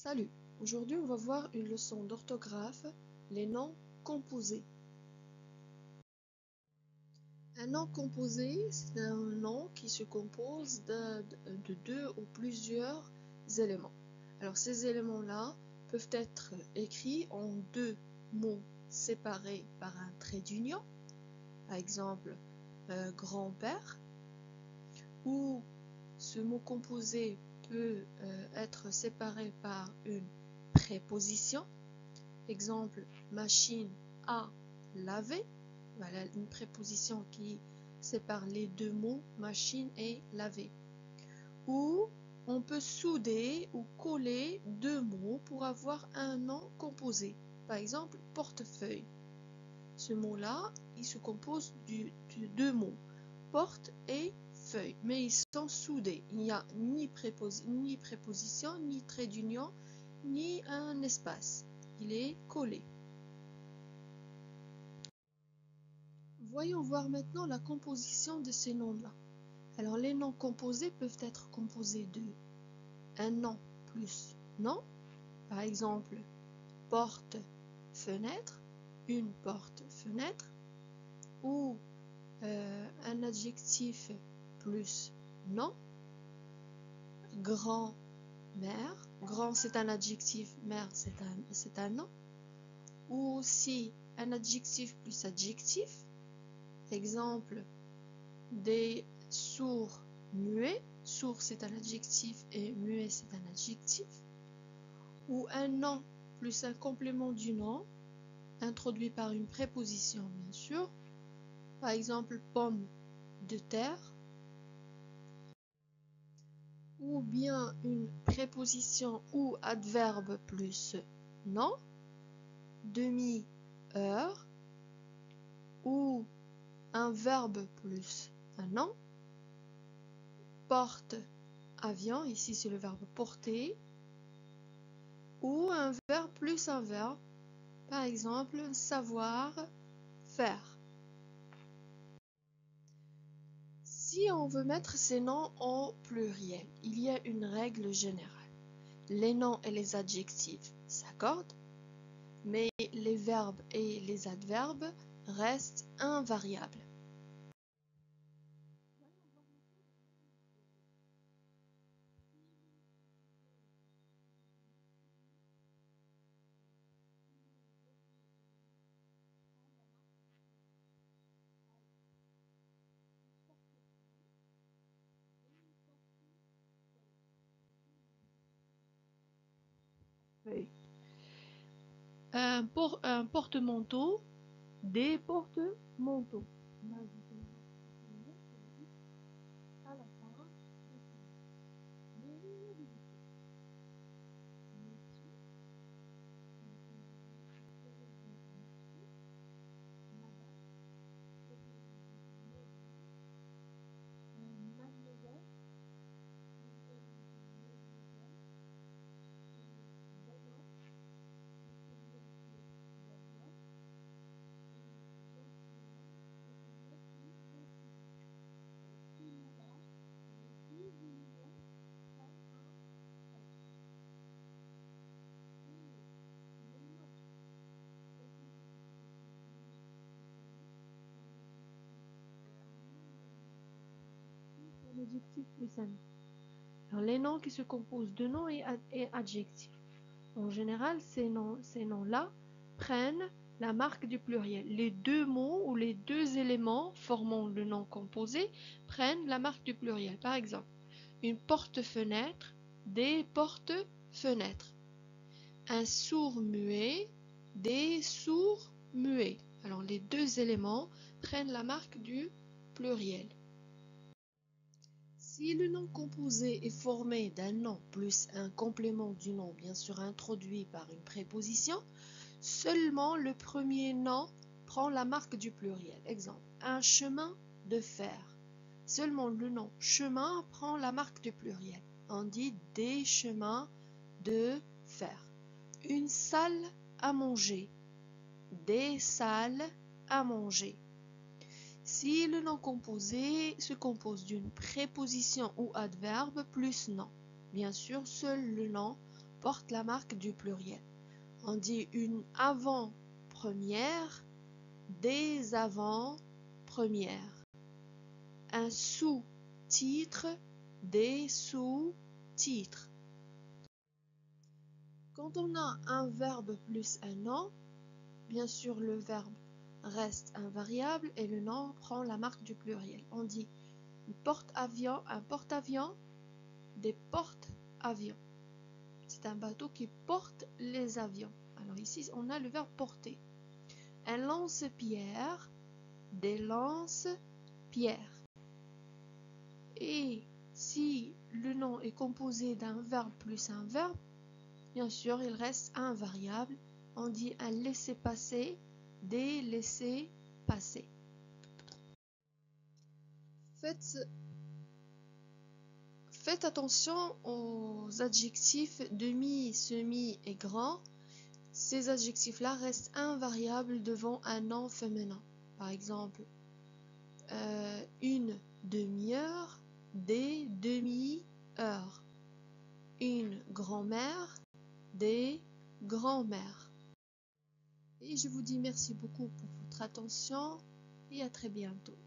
Salut, aujourd'hui on va voir une leçon d'orthographe, les noms composés. Un nom composé, c'est un nom qui se compose de deux ou plusieurs éléments. Alors ces éléments-là peuvent être écrits en deux mots séparés par un trait d'union, par exemple grand-père, ou ce mot composé peut être séparé par une préposition. Exemple, machine à laver. Voilà une préposition qui sépare les deux mots machine et laver. Ou on peut souder ou coller deux mots pour avoir un nom composé. Par exemple, portefeuille. Ce mot-là, il se compose de deux mots, porte et feuille, mais ils sont soudés. Il n'y a ni préposition, ni trait d'union, ni un espace. Il est collé. Voyons voir maintenant la composition de ces noms-là. Alors les noms composés peuvent être composés de un nom plus nom. Par exemple, porte, fenêtre, une porte-fenêtre. Ou un adjectif plus nom. Grand-mère. Grand c'est un adjectif, mère c'est un nom. Ou aussi un adjectif plus adjectif. Exemple, des sourds muets. Sourd c'est un adjectif et muet c'est un adjectif. Ou un nom plus un complément du nom, introduit par une préposition bien sûr. Par exemple, pomme de terre. Ou bien une préposition ou adverbe plus nom. Demi-heure. Ou un verbe plus un nom. Porte, avion, ici c'est le verbe porter. Ou un verbe plus un verbe, par exemple savoir, faire. Si on veut mettre ces noms en pluriel, il y a une règle générale. Les noms et les adjectifs s'accordent, mais les verbes et les adverbes restent invariables. Un porte-manteau, des porte-manteaux. Adjectif plus un nom. Alors, les noms qui se composent de noms et adjectifs. En général, ces noms-là prennent la marque du pluriel. Les deux mots ou les deux éléments formant le nom composé prennent la marque du pluriel. Par exemple, une porte-fenêtre, des porte-fenêtres. Un sourd-muet, des sourds-muets. Alors, les deux éléments prennent la marque du pluriel. Si le nom composé est formé d'un nom plus un complément du nom, bien sûr introduit par une préposition, seulement le premier nom prend la marque du pluriel. Exemple, un chemin de fer. Seulement le nom chemin prend la marque du pluriel. On dit des chemins de fer. Une salle à manger. Des salles à manger. Si le nom composé se compose d'une préposition ou adverbe plus nom, bien sûr, seul le nom porte la marque du pluriel. On dit une avant-première, des avant-premières. Un sous-titre, des sous-titres. Quand on a un verbe plus un nom, bien sûr le verbe reste invariable et le nom prend la marque du pluriel. On dit un porte-avions, des porte-avions. C'est un bateau qui porte les avions. Alors ici, on a le verbe porter. Un lance-pierre, des lance-pierres. Et si le nom est composé d'un verbe plus un verbe, bien sûr, il reste invariable. On dit un laissez-passer, des laissez-passer. Faites attention aux adjectifs demi, semi et grand. Ces adjectifs-là restent invariables devant un nom féminin. Par exemple, une demi-heure, des demi-heures. Une grand-mère, des grands-mères. Et je vous dis merci beaucoup pour votre attention et à très bientôt.